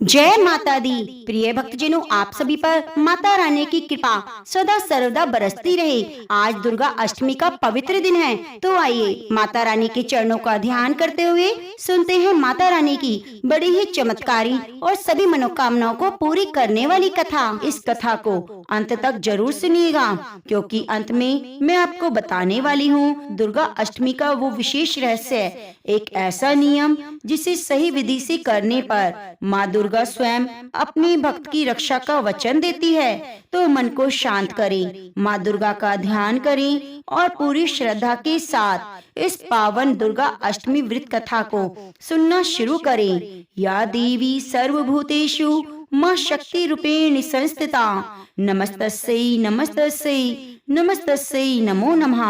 जय माता दी। प्रिय भक्तजनों, आप सभी पर माता रानी की कृपा सदा सर्वदा बरसती रहे। आज दुर्गा अष्टमी का पवित्र दिन है, तो आइए माता रानी के चरणों का ध्यान करते हुए सुनते हैं माता रानी की बड़ी ही चमत्कारी और सभी मनोकामनाओं को पूरी करने वाली कथा। इस कथा को अंत तक जरूर सुनिएगा, क्योंकि अंत में मैं आपको बताने वाली हूँ दुर्गा अष्टमी का वो विशेष रहस्य, एक ऐसा नियम जिसे सही विधि से करने पर माँ दुर्गा स्वयं अपने भक्त की रक्षा का वचन देती है। तो मन को शांत करें, माँ दुर्गा का ध्यान करें और पूरी श्रद्धा के साथ इस पावन दुर्गा अष्टमी व्रत कथा को सुनना शुरू करें। या देवी सर्वभूतेषु माँ शक्ति रूपेण संस्थिता, नमस्तस्यै नमस्तस्यै नमस्तस्यै नमो नमः।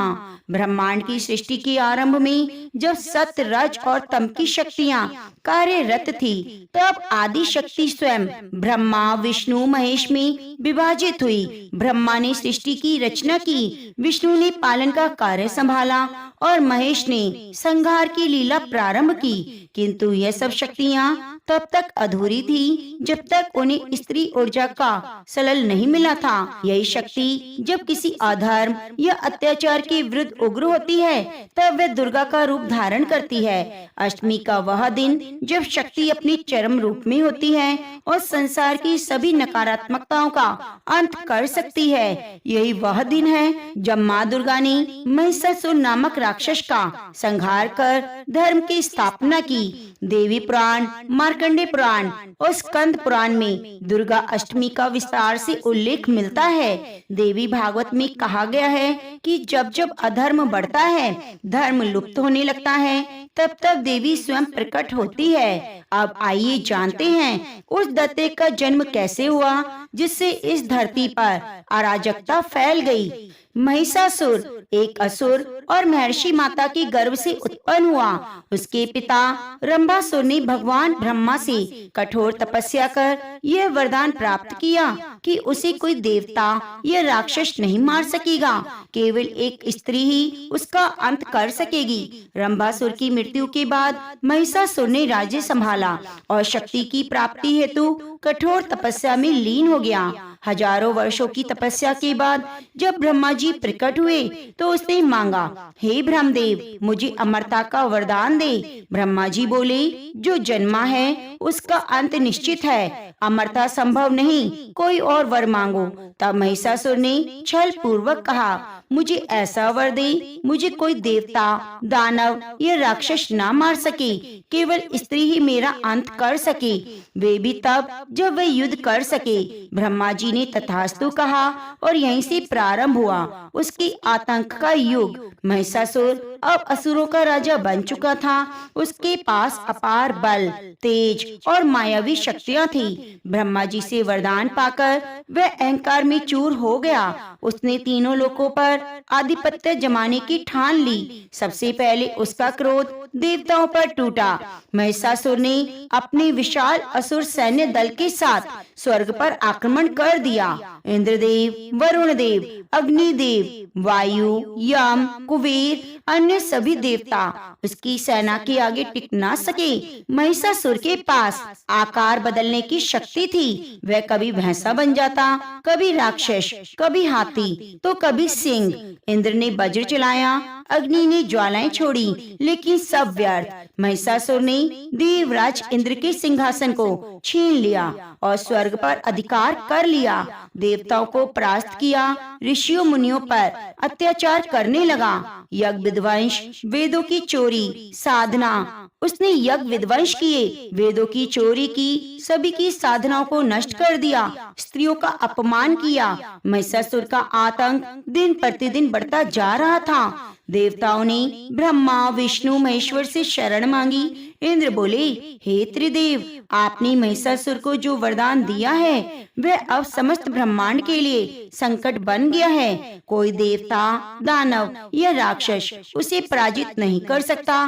ब्रह्मांड की सृष्टि के आरंभ में जब सत्य, रज और तम की शक्तियाँ कार्यरत थी, तब आदि शक्ति स्वयं ब्रह्मा विष्णु महेश में विभाजित हुई। ब्रह्मा ने सृष्टि की रचना की, विष्णु ने पालन का कार्य संभाला और महेश ने संहार की लीला प्रारंभ की। किंतु यह सब शक्तियाँ तब तक अधूरी थी जब तक उन्हें स्त्री ऊर्जा का सलल नहीं मिला था। यही शक्ति जब किसी अधर्म या अत्याचार के विरुद्ध उग्र होती है, तब वह दुर्गा का रूप धारण करती है। अष्टमी का वह दिन जब शक्ति अपनी चरम रूप में होती है और संसार की सभी नकारात्मकताओं का अंत कर सकती है। यही वह दिन है जब माँ दुर्गा ने महिषासुर नामक राक्षस का संहार कर धर्म की स्थापना की। देवी पुराण, मार्कंडे पुराण और स्कंद पुराण में दुर्गा अष्टमी का विस्तार से उल्लेख मिलता है। देवी भागवत में कहा गया है कि जब जब अधर्म बढ़ता है, धर्म लुप्त होने लगता है, तब तब देवी स्वयं प्रकट होती है। अब आइए जानते हैं उस दैत्य का जन्म कैसे हुआ जिससे इस धरती पर अराजकता फैल गई। महिषासुर एक असुर और महर्षि माता के गर्भ से उत्पन्न हुआ। उसके पिता रंभासुर ने भगवान ब्रह्मा से कठोर तपस्या कर यह वरदान प्राप्त किया कि उसे कोई देवता या राक्षस नहीं मार सकेगा, केवल एक स्त्री ही उसका अंत कर सकेगी। रंभासुर की मृत्यु के बाद महिषासुर ने राज्य संभाला और शक्ति की प्राप्ति हेतु कठोर तपस्या में लीन हो गया। हजारों वर्षों की तपस्या के बाद जब ब्रह्मा जी प्रकट हुए तो उसने मांगा, हे ब्रह्मदेव, मुझे अमरता का वरदान दे। ब्रह्मा जी बोले, जो जन्मा है उसका अंत निश्चित है, अमरता संभव नहीं, कोई और वर मांगो। तब महिषासुर ने छल पूर्वक कहा, मुझे ऐसा वर दे, मुझे कोई देवता, दानव या राक्षस ना मार सके, केवल स्त्री ही मेरा अंत कर सके, वे भी तब जब वे युद्ध कर सके। ब्रह्मा जी ने तथास्तु कहा और यहीं से प्रारंभ हुआ उसके आतंक का युग। महिषासुर अब असुरों का राजा बन चुका था। उसके पास अपार बल, तेज और मायावी शक्तियां थी। ब्रह्मा जी से वरदान पाकर वह अहंकार में चूर हो गया। उसने तीनों लोकों पर आधिपत्य जमाने की ठान ली। सबसे पहले उसका क्रोध देवताओं पर टूटा। महिषासुर ने अपने विशाल असुर सैन्य दल के साथ स्वर्ग पर आक्रमण कर दिया। इंद्रदेव, वरुण देव, अग्निदेव, वायु, यम, कुबेर, अन्य सभी देवता उसकी सेना के आगे टिक ना सके। महिषासुर के पास आकार बदलने की शक्ति थी। वह कभी भैंसा बन जाता, कभी राक्षस, कभी हाथी तो कभी सिंह। इंद्र ने वज्र चलाया, अग्नि ने ज्वालाएं छोड़ी, लेकिन सब व्यर्थ। महिषासुर ने देवराज इंद्र के सिंहासन को छीन लिया और स्वर्ग पर अधिकार कर लिया। देवताओं को परास्त किया, ऋषियों मुनियों पर अत्याचार करने लगा। यज्ञ विध्वंस, वेदों की चोरी, साधना, उसने यज्ञ विध्वंस किए, वेदों की चोरी की, सभी की साधनाओं को नष्ट कर दिया, स्त्रियों का अपमान किया। महिषासुर का आतंक दिन प्रतिदिन बढ़ता जा रहा था। देवताओं ने ब्रह्मा, विष्णु, महेश्वर से शरण मांगी। इंद्र बोले, हे त्रिदेव, आपने महिषासुर को जो वरदान दिया है वह अब समस्त ब्रह्मांड के लिए संकट बन गया है। कोई देवता, दानव या राक्षस उसे पराजित नहीं कर सकता।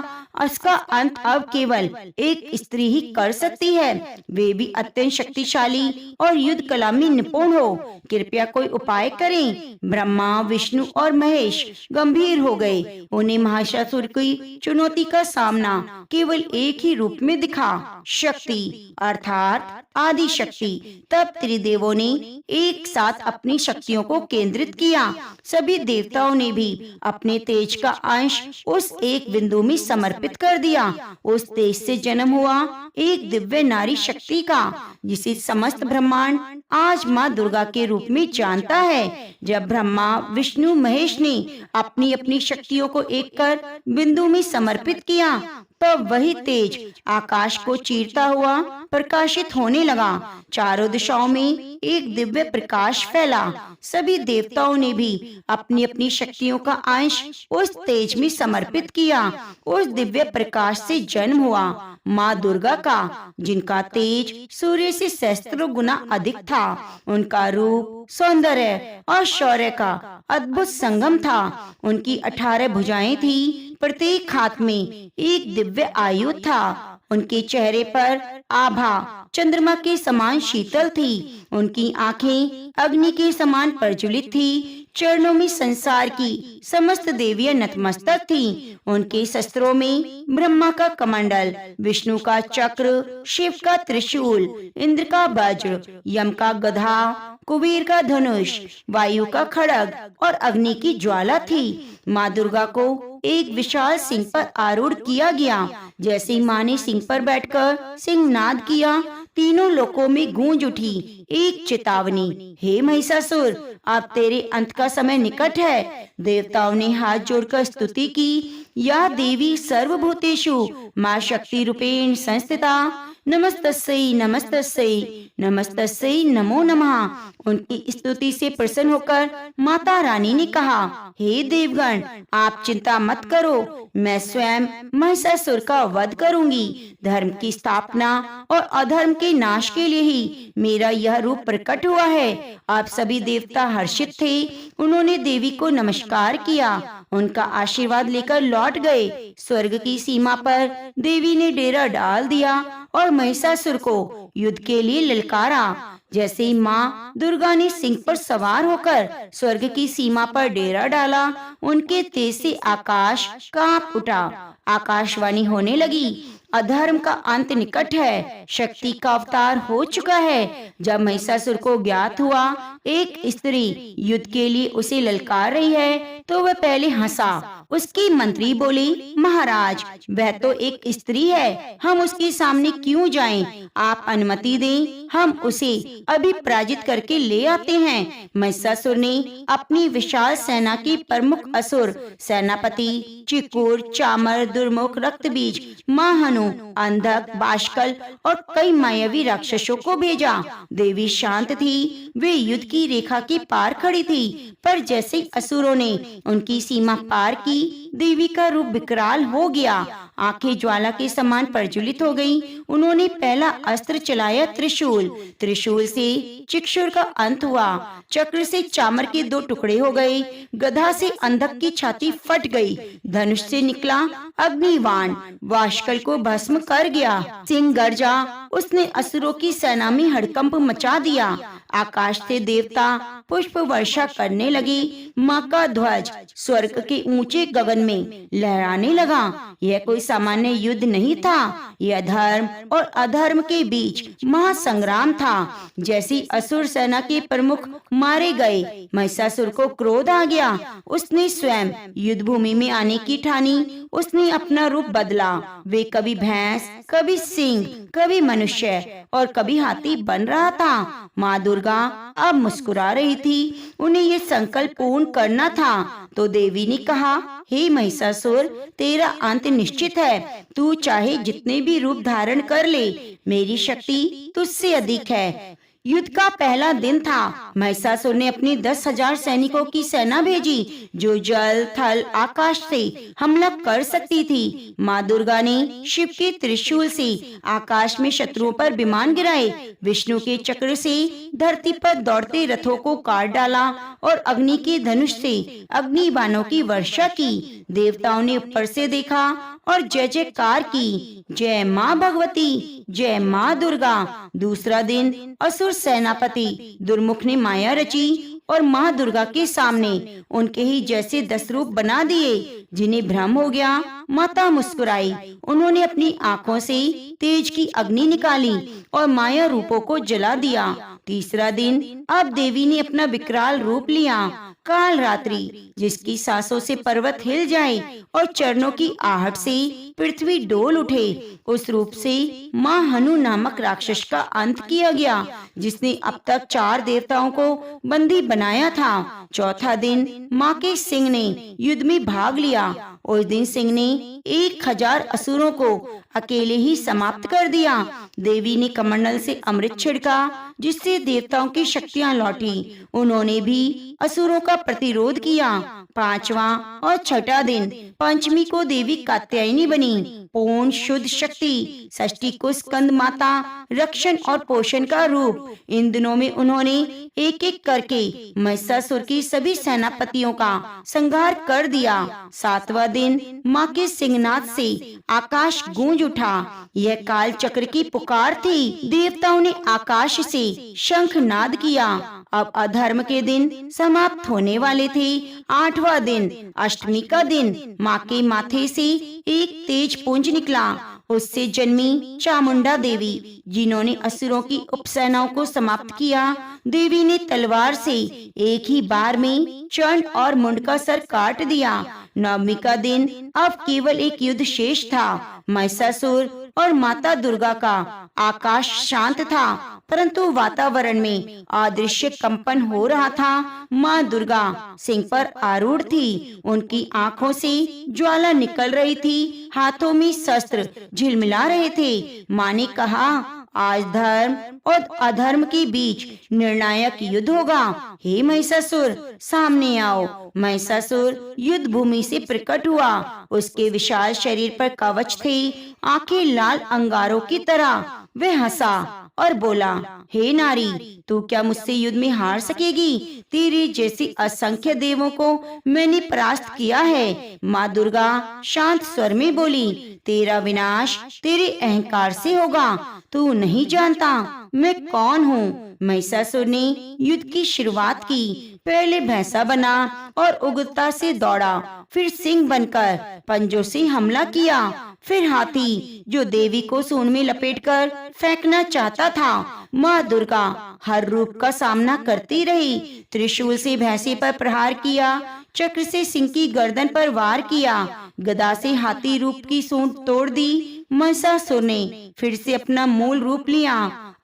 उसका अंत अब केवल एक स्त्री ही कर सकती है, वे भी अत्यंत शक्तिशाली और युद्ध कला में निपुण हो। कृपया कोई उपाय करें। ब्रह्मा, विष्णु और महेश गंभीर हो गए। उन्हें महिषासुर की चुनौती का सामना केवल एक ही रूप में दिखा, शक्ति अर्थात आदि शक्ति। तब त्रिदेवों ने एक साथ अपनी शक्तियों को केंद्रित किया। सभी देवताओं ने भी अपने तेज का अंश उस एक बिंदु में समर्पित कर दिया। उस तेज से जन्म हुआ एक दिव्य नारी शक्ति का, जिसे समस्त ब्रह्मांड आज माँ दुर्गा के रूप में जानता है। जब ब्रह्मा विष्णु महेश ने अपनी अपनी शक्तियों को एक कर बिंदु में समर्पित किया, तब वही तेज आकाश को चीरता हुआ प्रकाशित होने लगा। चारों दिशाओं में एक दिव्य प्रकाश फैला। सभी देवताओं ने भी अपनी अपनी शक्तियों का अंश उस तेज में समर्पित किया। उस दिव्य प्रकाश से जन्म हुआ माँ दुर्गा का, जिनका तेज सूर्य से सहस्त्रों गुना अधिक था। उनका रूप, सौंदर्य और शौर्य का अद्भुत संगम था। उनकी 18 भुजाएं थी, प्रत्येक हाथ में एक दिव्य आयुध था। उनके चेहरे पर आभा चंद्रमा के समान शीतल थी। उनकी आंखें अग्नि के समान प्रज्वलित थी। चरणों में संसार की समस्त देवियां नतमस्तक थीं। उनके शस्त्रों में ब्रह्मा का कमंडल, विष्णु का चक्र, शिव का त्रिशूल, इंद्र का वज्र, यम का गदा, कुबेर का धनुष, वायु का खड्ग और अग्नि की ज्वाला थी। माँ दुर्गा को एक विशाल सिंह पर आरूढ़ किया गया। जैसे माँ ने सिंह पर बैठकर सिंहनाद किया, तीनों लोकों में गूंज उठी एक चेतावनी, हे महिषासुर, अब तेरे अंत का समय निकट है। देवताओं ने हाथ जोड़कर स्तुति की, या देवी सर्वभूतेषु माँ शक्ति रूपेण संस्थिता, नमस्तस्यै नमस्तस्यै नमस्तस्यै नमो नमः। उनकी स्तुति से प्रसन्न होकर माता रानी ने कहा, हे देवगण, आप चिंता मत करो, मैं स्वयं महिषासुर का वध करूंगी। धर्म की स्थापना और अधर्म के नाश के लिए ही मेरा यह रूप प्रकट हुआ है। आप सभी देवता हर्षित थे। उन्होंने देवी को नमस्कार किया, उनका आशीर्वाद लेकर लौट गए। स्वर्ग की सीमा पर देवी ने डेरा डाल दिया और महिषासुर को युद्ध के लिए ललकारा। जैसे ही माँ दुर्गा ने सिंह पर सवार होकर स्वर्ग की सीमा पर डेरा डाला, उनके तेज से आकाश कांप उठा। आकाशवाणी होने लगी, अधर्म का अंत निकट है, शक्ति का अवतार हो चुका है। जब महिषासुर को ज्ञात हुआ एक स्त्री युद्ध के लिए उसे ललकार रही है, तो वह पहले हंसा। उसकी मंत्री बोले, महाराज, वह तो एक स्त्री है, हम उसके सामने क्यों जाएं? आप अनुमति दें, हम उसे अभी पराजित करके ले आते हैं। महिषासुर ने अपनी विशाल सेना के प्रमुख असुर सेनापति चिकुर, चामर, दुर्मुख, रक्तबीज, महानु, अंधक, बाष्कल और कई मायावी राक्षसों को भेजा। देवी शांत थी, वे युद्ध की रेखा के पार खड़ी थी, पर जैसे असुरों ने उनकी सीमा पार की, देवी का रूप विकराल हो गया। आंखें ज्वाला के समान प्रज्वलित हो गईं। उन्होंने पहला अस्त्र चलाया, त्रिशूल। त्रिशूल से चिक्षुर का अंत हुआ, चक्र से चामर के 2 टुकड़े हो गए, गदा से अंधक की छाती फट गई, धनुष से निकला अग्निबाण वाष्कल को भस्म कर गया। सिंह गर्जा, उसने असुरों की सेना में हड़कंप मचा दिया। आकाश से देवता पुष्प वर्षा करने लगे। माँ का ध्वज स्वर्ग के ऊंचे गगन में लहराने लगा। यह कोई सामान्य युद्ध नहीं था, यह धर्म और अधर्म के बीच महासंग्राम था। जैसी असुर सेना के प्रमुख मारे गए, महिषासुर को क्रोध आ गया। उसने स्वयं युद्ध भूमि में आने की ठानी। उसने अपना रूप बदला। वे कभी भैंस, कभी सिंह, कभी मनुष्य और कभी हाथी बन रहा था। माँ दुर्गा अब मुस्कुरा रही थी। उन्हें ये संकल्प पूर्ण करना था। तो देवी ने कहा, हे महिषासुर, तेरा अंत निश्चित है। तू चाहे जितने भी रूप धारण कर ले, मेरी शक्ति तुझसे अधिक है। युद्ध का पहला दिन था। महिषासुर ने अपने 10,000 सैनिकों की सेना भेजी, जो जल, थल, आकाश से हमला कर सकती थी। माँ दुर्गा ने शिव के त्रिशूल से आकाश में शत्रुओं पर विमान गिराए, विष्णु के चक्र से धरती पर दौड़ते रथों को काट डाला और अग्नि के धनुष से अग्नि बाणों की वर्षा की। देवताओं ने ऊपर से देखा और जय जयकार की, जय माँ भगवती, जय माँ दुर्गा। दूसरा दिन असुर सेनापति दुर्मुख ने माया रची और माँ दुर्गा के सामने उनके ही जैसे 10 रूप बना दिए, जिन्हें भ्रम हो गया। माता मुस्कुराई। उन्होंने अपनी आंखों से तेज की अग्नि निकाली और माया रूपों को जला दिया। तीसरा दिन अब देवी ने अपना विकराल रूप लिया, काल रात्रि, जिसकी सांसों से पर्वत हिल जाए और चरणों की आहट से पृथ्वी डोल उठे। उस रूप से माँ हनु नामक राक्षस का अंत किया गया, जिसने अब तक 4 देवताओं को बंदी बनाया था। चौथा दिन माँ के सिंह ने युद्ध में भाग लिया। उस दिन सिंह ने 1000 असुरों को अकेले ही समाप्त कर दिया। देवी ने कमंडल से अमृत छिड़का, जिससे देवताओं की शक्तियां लौटी। उन्होंने भी असुरों का प्रतिरोध किया। 5वां और 6ठा दिन पंचमी को देवी कात्यायनी बनी, पूर्ण शुद्ध शक्ति। षष्ठी को स्कंद माता, रक्षण और पोषण का रूप। इन दिनों में उन्होंने एक एक करके महिषासुर की सभी सेनापतियों का संहार कर दिया। 7वां दिन माँ के सिंहनाद से आकाश गूंज उठा। यह काल चक्र की पुकार थी। देवताओं ने आकाश से शंखनाद किया। अब अधर्म के दिन समाप्त होने वाले थे। 8वां दिन अष्टमी का दिन माँ के माथे से एक तेज पुंज निकला। उससे जन्मी चामुंडा देवी, जिन्होंने असुरों की उपसेनाओं को समाप्त किया। देवी ने तलवार से एक ही बार में चंड और मुंड का सर काट दिया। 9वीं का दिन अब केवल एक युद्ध शेष था। महिषासुर और माता दुर्गा का आकाश शांत था, परंतु वातावरण में अदृश्य कंपन हो रहा था। माँ दुर्गा सिंह पर आरूढ़ थी। उनकी आंखों से ज्वाला निकल रही थी, हाथों में शस्त्र झिलमिला रहे थे। माँ ने कहा, आज धर्म और अधर्म के बीच निर्णायक युद्ध होगा। हे महिषासुर, सामने आओ। महिषासुर युद्ध भूमि से प्रकट हुआ। उसके विशाल शरीर पर कवच थे, आंखें लाल अंगारों की तरह। वह हंसा और बोला, हे नारी, तू क्या मुझसे युद्ध में हार सकेगी? तेरे जैसे असंख्य देवों को मैंने परास्त किया है। माँ दुर्गा शांत स्वर में बोली, तेरा विनाश तेरे अहंकार से होगा। तू नहीं जानता मैं कौन हूँ। महिषासुर ने युद्ध की शुरुआत की। पहले भैंसा बना और उग्रता से दौड़ा, फिर सिंह बनकर पंजों से हमला किया, फिर हाथी, जो देवी को सूंड में लपेटकर फेंकना चाहता था। माँ दुर्गा हर रूप का सामना करती रही। त्रिशूल से भैंसे पर प्रहार किया, चक्र से सिंह की गर्दन पर वार किया, गदा से हाथी रूप की सूंड तोड़ दी। महिषासुर ने फिर से अपना मूल रूप लिया,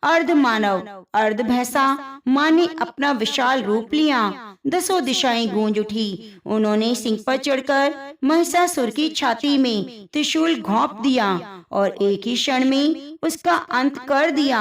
अर्ध मानव अर्ध भैंसा। माँ ने अपना विशाल रूप लिया। 10 दिशाएं गूंज उठी। उन्होंने सिंह पर चढ़कर महिषासुर की छाती में त्रिशूल घोंप दिया और एक ही क्षण में उसका अंत कर दिया।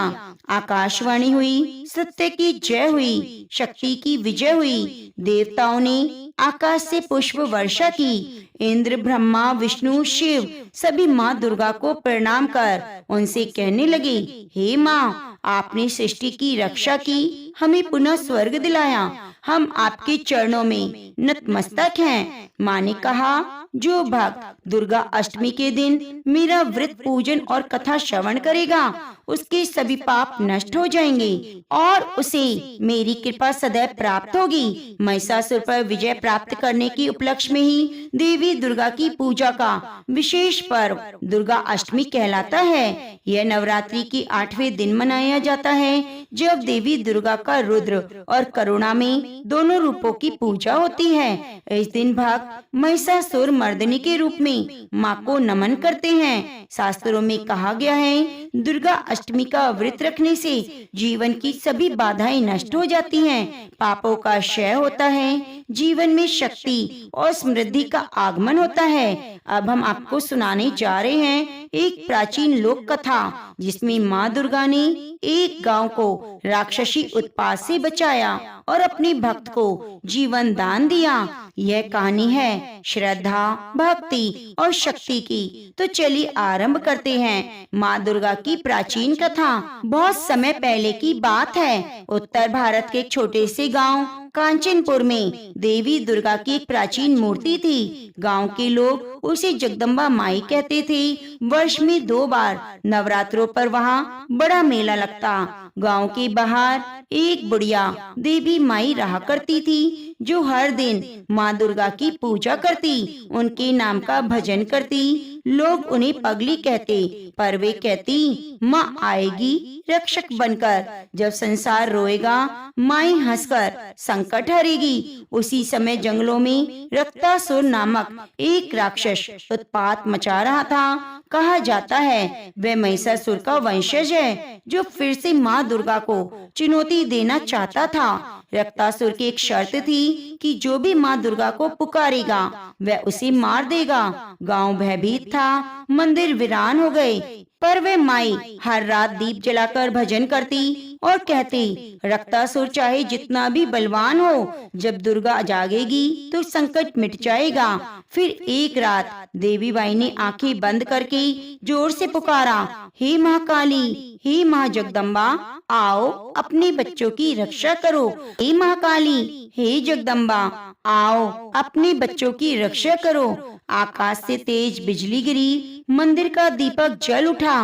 आकाशवाणी हुई, सत्य की जय हुई, शक्ति की विजय हुई। देवताओं ने आकाश से पुष्प वर्षा की। इंद्र, ब्रह्मा, विष्णु, शिव सभी माँ दुर्गा को प्रणाम कर उनसे कहने लगे, हे माँ, आपने सृष्टि की रक्षा की, हमें पुनः स्वर्ग दिलाया। हम आपके चरणों में नतमस्तक हैं। माँ ने कहा, जो भक्त दुर्गा अष्टमी के दिन मेरा व्रत पूजन और कथा श्रवण करेगा, उसके सभी पाप नष्ट हो जाएंगे और उसे मेरी कृपा सदैव प्राप्त होगी। महिषासुर पर विजय प्राप्त करने के उपलक्ष्य में ही देवी दुर्गा की पूजा का विशेष पर्व दुर्गा अष्टमी कहलाता है। यह नवरात्रि के 8वें दिन मनाया जाता है, जब देवी दुर्गा का रुद्र और करुणा में दोनों रूपों की पूजा होती है। इस दिन भक्त महिषासुर मर्दिनी के रूप में माँ को नमन करते हैं। शास्त्रों में कहा गया है, दुर्गा अष्टमी का व्रत रखने से जीवन की सभी बाधाएं नष्ट हो जाती हैं, पापों का क्षय होता है, जीवन में शक्ति और समृद्धि का आगमन होता है। अब हम आपको सुनाने जा रहे हैं एक प्राचीन लोक कथा, जिसमें माँ दुर्गा ने एक गांव को राक्षसी उत्पात से बचाया और अपने भक्त को जीवन दान दिया। यह कहानी है श्रद्धा, भक्ति और शक्ति की। तो चलिए आरंभ करते हैं माँ दुर्गा की प्राचीन कथा। बहुत समय पहले की बात है। उत्तर भारत के एक छोटे से गांव कांचनपुर में देवी दुर्गा की एक प्राचीन मूर्ति थी। गांव के लोग उसे जगदम्बा माई कहते थे। वर्ष में 2 बार नवरात्रों पर वहाँ बड़ा मेला लगता। गांव के बाहर एक बुढ़िया देवी माई रहा करती थी, जो हर दिन माँ दुर्गा की पूजा करती, उनके नाम का भजन करती। लोग उन्हें पगली कहते, पर वे कहती माँ आएगी रक्षक बनकर। जब संसार रोएगा, माई हंसकर संकट हरेगी। उसी समय जंगलों में रक्तासुर नामक एक राक्षस उत्पात मचा रहा था। कहा जाता है वह महिषासुर का वंशज है, जो फिर से माँ दुर्गा को चुनौती देना चाहता था। रक्तासुर की एक शर्त थी कि जो भी माँ दुर्गा को पुकारेगा वह उसे मार देगा। गांव भयभीत था, मंदिर वीरान हो गए, पर वे माई हर रात दीप जलाकर भजन करती और कहती, रक्तासुर चाहे जितना भी बलवान हो, जब दुर्गा जागेगी तो संकट मिट जाएगा। फिर एक रात देवी बाई ने आंखें बंद करके जोर से पुकारा, हे महाकाली, हे माँ जगदम्बा, आओ अपने बच्चों की रक्षा करो। हे महाकाली, हे जगदम्बा, आओ अपने बच्चों की रक्षा करो। आकाश से तेज बिजली गिरी, मंदिर का दीपक जल उठा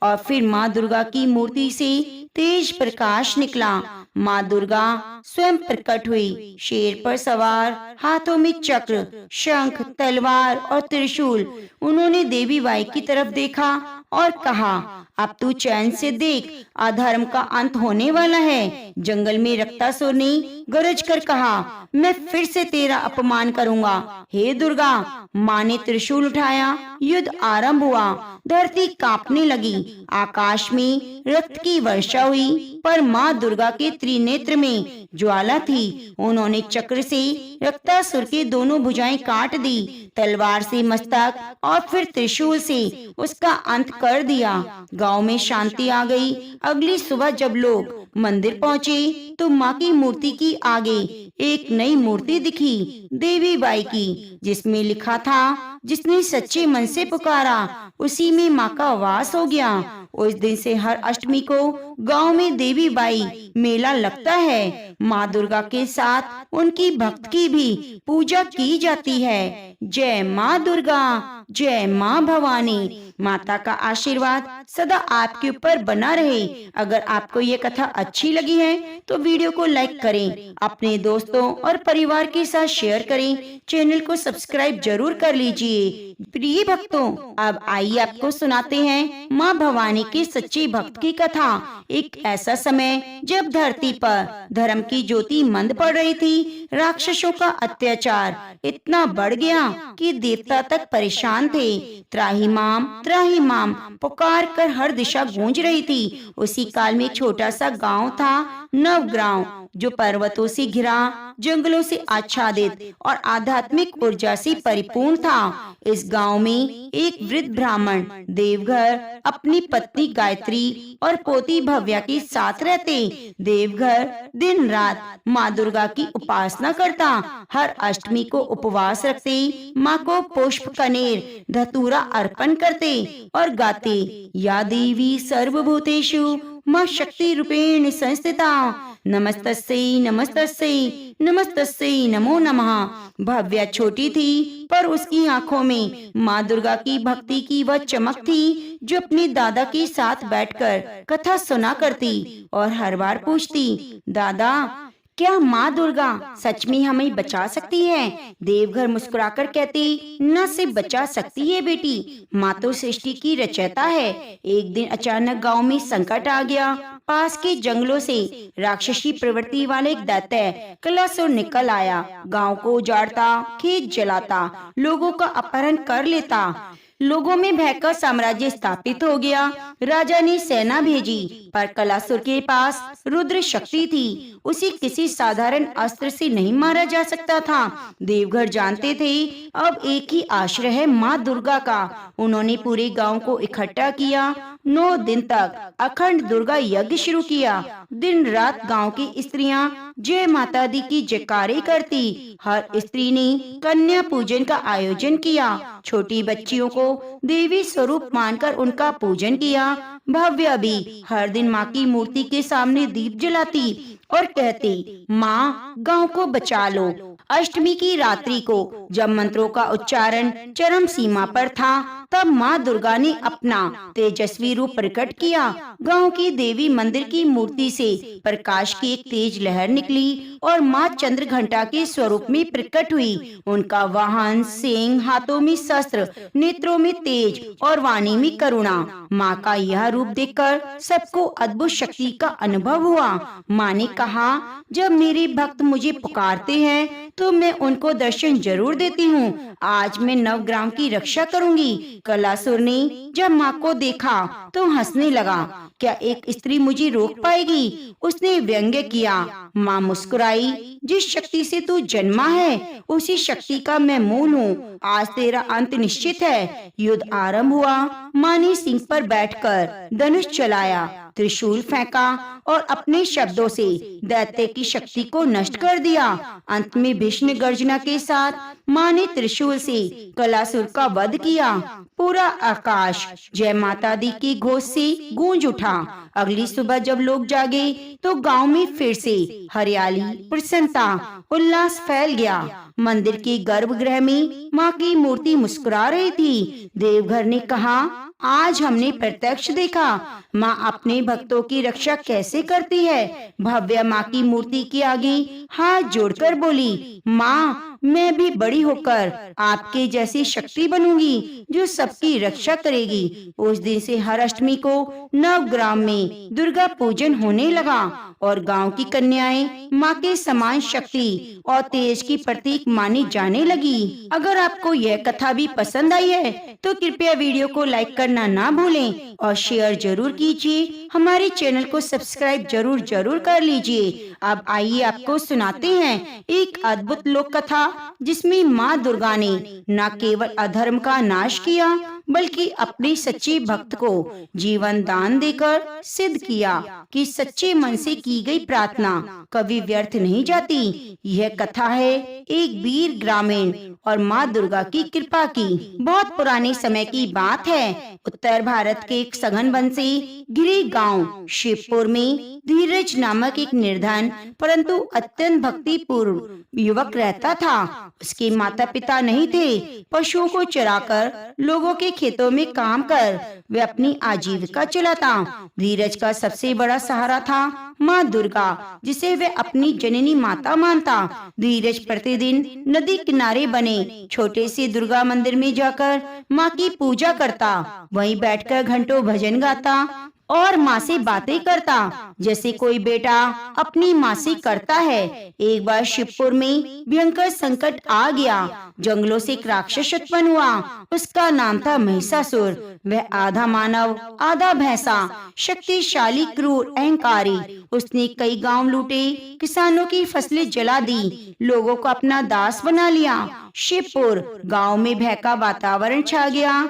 और फिर माँ दुर्गा की मूर्ति से तेज प्रकाश निकला। माँ दुर्गा स्वयं प्रकट हुई, शेर पर सवार, हाथों में चक्र, शंख, तलवार और त्रिशूल। उन्होंने देवी बाई की तरफ देखा और कहा, अब तू चैन से देख, अधर्म का अंत होने वाला है। जंगल में रक्तासुर ने गरज कर कहा, मैं फिर से तेरा अपमान करूंगा। हे दुर्गा। माँ ने त्रिशूल उठाया, युद्ध आरंभ हुआ। धरती कांपने लगी, आकाश में रक्त की वर्षा हुई, पर माँ दुर्गा के त्रिनेत्र में ज्वाला थी। उन्होंने चक्र से रक्तासुर के दोनों भुजाएं काट दी, तलवार से मस्तक और फिर त्रिशूल से उसका अंत कर दिया। गांव में शांति आ गई। अगली सुबह जब लोग मंदिर पहुँचे तो माँ की मूर्ति की आगे एक नई मूर्ति दिखी, देवी बाई की, जिसमें लिखा था, जिसने सच्चे मन से पुकारा उसी में माँ का वास हो गया। उस दिन से हर अष्टमी को गांव में देवी बाई मेला लगता है। माँ दुर्गा के साथ उनकी भक्त की भी पूजा की जाती है। जय माँ दुर्गा, जय माँ भवानी। माता का आशीर्वाद सदा आपके ऊपर बना रहे। अगर आपको ये कथा अच्छी लगी है तो वीडियो को लाइक करें, अपने दोस्तों और परिवार के साथ शेयर करें, चैनल को सब्सक्राइब जरूर कर लीजिए। प्रिय भक्तों, अब आइए आपको सुनाते हैं माँ भवानी के सच्चे भक्त की कथा। एक ऐसा समय जब धरती पर धर्म की ज्योति मंद पड़ रही थी। राक्षसों का अत्याचार इतना बढ़ गया कि देवता तक परेशान थे। त्राही माम पुकार कर हर दिशा गूंज रही थी। उसी काल में एक छोटा सा गांव था, नवग्राम, जो पर्वतों से घिरा, जंगलों से आच्छादित और आध्यात्मिक ऊर्जा से परिपूर्ण था। इस गांव में एक वृद्ध ब्राह्मण देवघर अपनी पत्नी गायत्री और पोती भव्या के साथ रहते। देवघर दिन रात माँ दुर्गा की उपासना करता। हर अष्टमी को उपवास रखते, माँ को पुष्प, कनेर, धतूरा अर्पण करते और गाते, या देवी सर्वभूतेषु माँ शक्ति रूपेण संस्थिता, नमस्तस्यै नमस्तस्यै नमस्तस्यै नमो नमः। भव्या छोटी थी, पर उसकी आंखों में माँ दुर्गा की भक्ति की वह चमक थी, जो अपने दादा के साथ बैठकर कथा सुना करती और हर बार पूछती, दादा, क्या माँ दुर्गा सच में हमें बचा सकती है? देवघर मुस्कुराकर कहती, न सिर्फ बचा सकती है बेटी, माँ तो सृष्टि की रचयिता है। एक दिन अचानक गांव में संकट आ गया। पास के जंगलों से राक्षसी प्रवृत्ति वाले एक दैत्य कलासुर निकल आया। गांव को उजाड़ता, खेत जलाता, लोगों का अपहरण कर लेता। लोगों में भय का साम्राज्य स्थापित हो गया। राजा ने सेना भेजी, पर कलासुर के पास रुद्र शक्ति थी। उसे किसी साधारण अस्त्र से नहीं मारा जा सकता था। देवघर जानते थे अब एक ही आश्रय है माँ दुर्गा का। उन्होंने पूरे गांव को इकट्ठा किया। 9 दिन तक अखंड दुर्गा यज्ञ शुरू किया। दिन रात गांव की स्त्रियां जय माता दी की जयकारे करती। हर स्त्री ने कन्या पूजन का आयोजन किया। छोटी बच्चियों को देवी स्वरूप मानकर उनका पूजन किया। भव्य भी हर दिन माँ की मूर्ति के सामने दीप जलाती और कहती, माँ गांव को बचा लो। अष्टमी की रात्रि को जब मंत्रों का उच्चारण चरम सीमा पर था, तब माँ दुर्गा ने अपना तेजस्वी रूप प्रकट किया। गांव की देवी मंदिर की मूर्ति से प्रकाश की एक तेज लहर निकली और माँ चंद्र घंटा के स्वरूप में प्रकट हुई। उनका वाहन सिंह, हाथों में शस्त्र, नेत्रों में तेज और वाणी में करुणा। माँ का यह रूप देखकर सबको अद्भुत शक्ति का अनुभव हुआ। माँ ने कहा, जब मेरे भक्त मुझे पुकारते हैं तो मैं उनको दर्शन जरूर देती हूँ। आज मैं नवग्राम की रक्षा करूंगी। कलासुर ने जब माँ को देखा तो हंसने लगा। क्या एक स्त्री मुझे रोक पाएगी? उसने व्यंग्य किया। माँ मुस्कुराई। जिस शक्ति से तू जन्मा है उसी शक्ति का मैं मूल हूँ। आज तेरा अंत निश्चित है। युद्ध आरंभ हुआ। माँ ने सिंह पर बैठकर धनुष चलाया, त्रिशूल फेंका और अपने शब्दों से दैत्य की शक्ति को नष्ट कर दिया। अंत में भीषण गर्जना के साथ माँ ने त्रिशूल से कलासुर का वध किया। पूरा आकाश जय माता दी की घोष से गूंज उठा। अगली सुबह जब लोग जागे तो गांव में फिर से हरियाली, प्रसन्नता, उल्लास फैल गया। मंदिर के गर्भगृह में माँ की मूर्ति मुस्कुरा रही थी। देवघर ने कहा, आज हमने प्रत्यक्ष देखा माँ अपने भक्तों की रक्षा कैसे करती है। भव्य माँ की मूर्ति के आगे हाथ जोड़कर बोली, माँ मैं भी बड़ी होकर आपके जैसी शक्ति बनूंगी जो सबकी रक्षा करेगी। उस दिन से हर अष्टमी को नवग्राम में दुर्गा पूजन होने लगा और गांव की कन्याएं माँ के समान शक्ति और तेज की प्रतीक मानी जाने लगी। अगर आपको यह कथा भी पसंद आई है तो कृपया वीडियो को लाइक करना ना भूलें और शेयर जरूर कीजिए। हमारे चैनल को सब्सक्राइब जरूर कर लीजिए। अब आइए आपको सुनाते हैं एक अद्भुत लोक कथा जिसमें माँ दुर्गा ने न केवल अधर्म का नाश किया बल्कि अपने सच्चे भक्त को जीवन दान देकर सिद्ध किया कि सच्चे मन से की गई प्रार्थना कभी व्यर्थ नहीं जाती। यह कथा है एक वीर ग्रामीण और माँ दुर्गा की कृपा की। बहुत पुराने समय की बात है। उत्तर भारत के एक सघन वन से घिरे गांव शिवपुर में धीरज नामक एक निर्धन परंतु अत्यंत भक्तिपूर्ण युवक रहता था। उसके माता पिता नहीं थे। पशुओं को चराकर लोगों के खेतों में काम कर वे अपनी आजीविका चलाता। धीरज का सबसे बड़ा सहारा था माँ दुर्गा, जिसे वे अपनी जननी माता मानता। धीरज प्रतिदिन नदी किनारे बने छोटे से दुर्गा मंदिर में जाकर माँ की पूजा करता। वहीं बैठकर घंटों भजन गाता और माँ से बातें करता जैसे कोई बेटा अपनी माँ से करता है। एक बार शिवपुर में भयंकर संकट आ गया। जंगलों से एक राक्षस उत्पन्न हुआ। उसका नाम था महिषासुर। वह आधा मानव आधा भैंसा, शक्तिशाली, क्रूर, अहंकारी। उसने कई गांव लूटे, किसानों की फसलें जला दी, लोगों को अपना दास बना लिया। शिवपुर गांव में भय का वातावरण छा गया।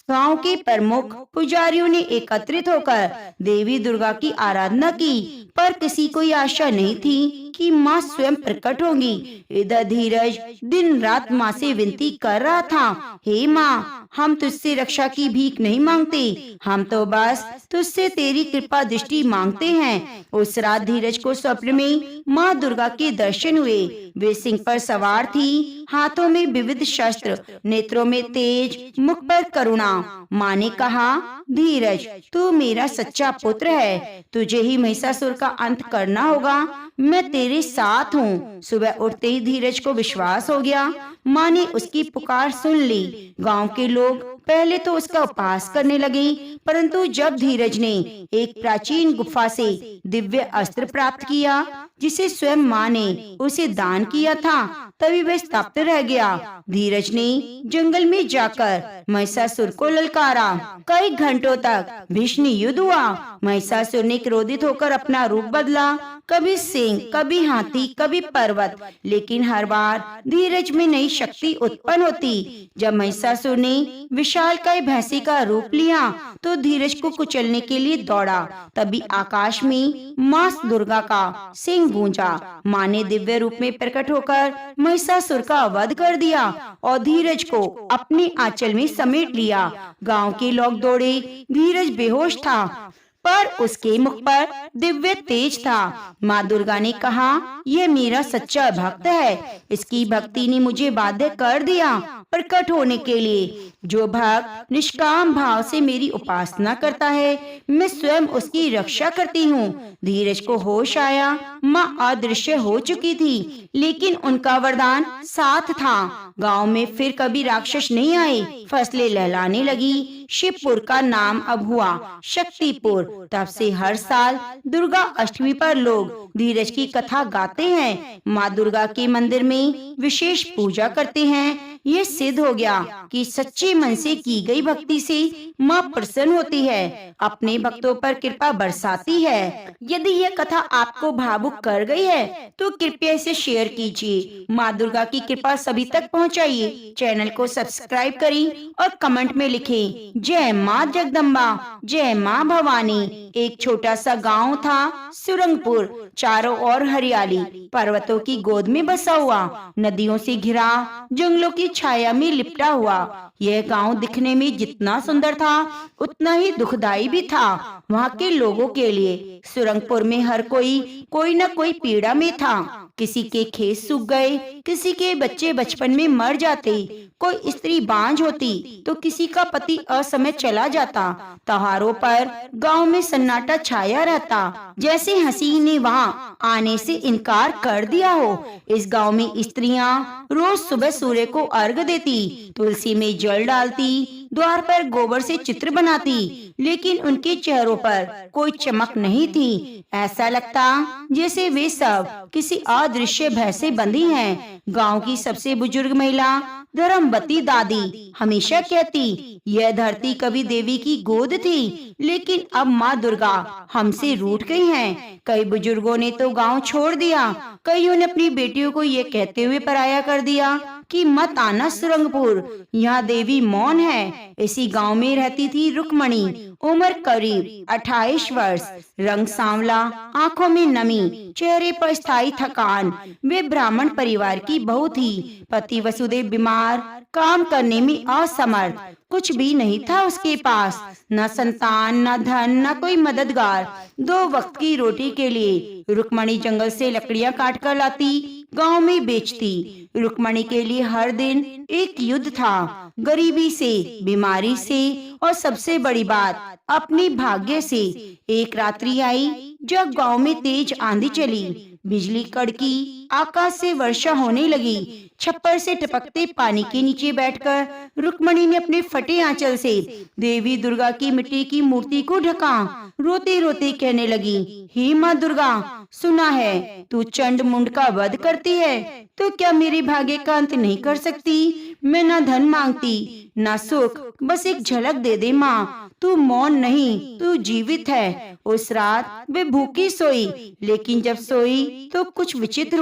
गांव के प्रमुख पुजारियों ने एकत्रित होकर देवी दुर्गा की आराधना की, पर किसी को यह आशा नहीं थी कि माँ स्वयं प्रकट होंगी। इधर धीरज दिन रात माँ से विनती कर रहा था, हे माँ, हम तुझसे रक्षा की भीख नहीं मांगते, हम तो बस तुझसे तेरी कृपा दृष्टि मांगते हैं। उस रात धीरज को स्वप्न में माँ दुर्गा के दर्शन हुए। वे सिंह पर सवार थी, हाथों में विविध शस्त्र, नेत्रों में तेज, मुख पर करुणा। माँ ने कहा, धीरज तू मेरा सच्चा पुत्र है, तुझे ही महिषासुर का अंत करना होगा, मैं तेरे साथ हूँ। सुबह उठते ही धीरज को विश्वास हो गया। माँ ने उसकी पुकार सुन ली। गांव के लोग पहले तो उसका उपहास करने लगे, परंतु जब धीरज ने एक प्राचीन गुफा से दिव्य अस्त्र प्राप्त किया जिसे स्वयं माँ ने उसे दान किया था, तभी वह स्तब्ध रह गया। धीरज ने जंगल में जाकर महिषासुर को ललकारा। कई घंटों तक भीषण युद्ध हुआ। महिषासुर ने क्रोधित होकर अपना रूप बदला। कभी सिंह, कभी हाथी, कभी पर्वत, लेकिन हर बार धीरज में नई शक्ति उत्पन्न होती। जब महिषासुर ने विशालकाय भैंसी का रूप लिया तो धीरज को कुचलने के लिए दौड़ा। तभी आकाश में माँ दुर्गा का सिंह गूंजा। माँ ने दिव्य रूप में प्रकट होकर महिषासुर का वध कर दिया और धीरज को अपने आंचल में समेट लिया। गांव के लोग दौड़े। धीरज बेहोश था पर उसके मुख पर दिव्य तेज था। माँ दुर्गा ने कहा, यह मेरा सच्चा भक्त है। इसकी भक्ति ने मुझे बाध्य कर दिया प्रकट होने के लिए। जो भक्त निष्काम भाव से मेरी उपासना करता है, मैं स्वयं उसकी रक्षा करती हूँ। धीरज को होश आया। माँ अदृश्य हो चुकी थी, लेकिन उनका वरदान साथ था। गांव में फिर कभी राक्षस नहीं आए। फसलें लहलाने लगी। शिवपुर का नाम अब हुआ शक्तिपुर। तब से हर साल दुर्गा अष्टमी पर लोग धीरज की कथा गाते हैं। माँ दुर्गा के मंदिर में विशेष पूजा करते हैं। ये सिद्ध हो गया कि सच्चे मन से की गई भक्ति से माँ प्रसन्न होती है, अपने भक्तों पर कृपा बरसाती है। यदि यह कथा आपको भावुक कर गई है तो कृपया इसे शेयर कीजिए। माँ दुर्गा की कृपा सभी तक पहुँचाइए। चैनल को सब्सक्राइब करें और कमेंट में लिखें, जय माँ जगदम्बा, जय माँ भवानी। एक छोटा सा गांव था सुरंगपुर। चारों ओर हरियाली, पर्वतों की गोद में बसा हुआ, नदियों से घिरा, जंगलों की छाया में लिपटा हुआ। यह गांव दिखने में जितना सुंदर था उतना ही दुखदाई भी था वहाँ के लोगों के लिए। सुरंगपुर में हर कोई न कोई पीड़ा में था। किसी के खेत सूख गए, किसी के बच्चे बचपन में मर जाते, कोई स्त्री बांझ होती तो किसी का पति असमय चला जाता। त्योहारों पर गांव में सन्नाटा छाया रहता, जैसे हंसी ने वहाँ आने से इनकार कर दिया हो। इस गांव में स्त्रियां रोज सुबह सूर्य को अर्घ देती, तुलसी में जल डालती, द्वार पर गोबर से चित्र बनाती, लेकिन उनके चेहरों पर कोई चमक नहीं थी। ऐसा लगता जैसे वे सब किसी अदृश्य भय से बंधी हैं। गांव की सबसे बुजुर्ग महिला धर्मवती दादी हमेशा कहती, यह धरती कभी देवी की गोद थी, लेकिन अब माँ दुर्गा हमसे रूठ गई हैं। कई बुजुर्गों ने तो गांव छोड़ दिया, कईयों ने अपनी बेटियों को ये कहते हुए पराया कर दिया कि मत आना सुरंगपुर, यहाँ देवी मौन है। इसी गांव में रहती थी रुक्मणी। उम्र करीब 28 वर्ष, रंग सांवला, आंखों में नमी, चेहरे पर स्थायी थकान। वे ब्राह्मण परिवार की बहू थी। पति वसुदेव बीमार, काम करने में असमर्थ, कुछ भी नहीं था उसके पास, न संतान, न धन, न कोई मददगार। 2 वक्त की रोटी के लिए रुक्मणी जंगल से लकड़ियां काट कर लाती, गांव में बेचती। रुक्मणी के लिए हर दिन एक युद्ध था, गरीबी से, बीमारी से और सबसे बड़ी बात अपने भाग्य से। एक रात्रि आई जब गांव में तेज आंधी चली, बिजली कड़की, आकाश से वर्षा होने लगी। छप्पर से टपकते पानी के नीचे बैठकर रुक्मणी ने अपने फटे आंचल से देवी दुर्गा की मिट्टी की मूर्ति को ढका। रोते रोते कहने लगी, हे माँ दुर्गा, सुना है तू चंड मुंड का वध करती है, तो क्या मेरे भाग्य का अंत नहीं कर सकती? मैं ना धन मांगती, ना सुख, बस एक झलक दे दे माँ। तू मौन नहीं, तू जीवित है। उस रात वे भूखी सोई, लेकिन जब सोई तो कुछ विचित्र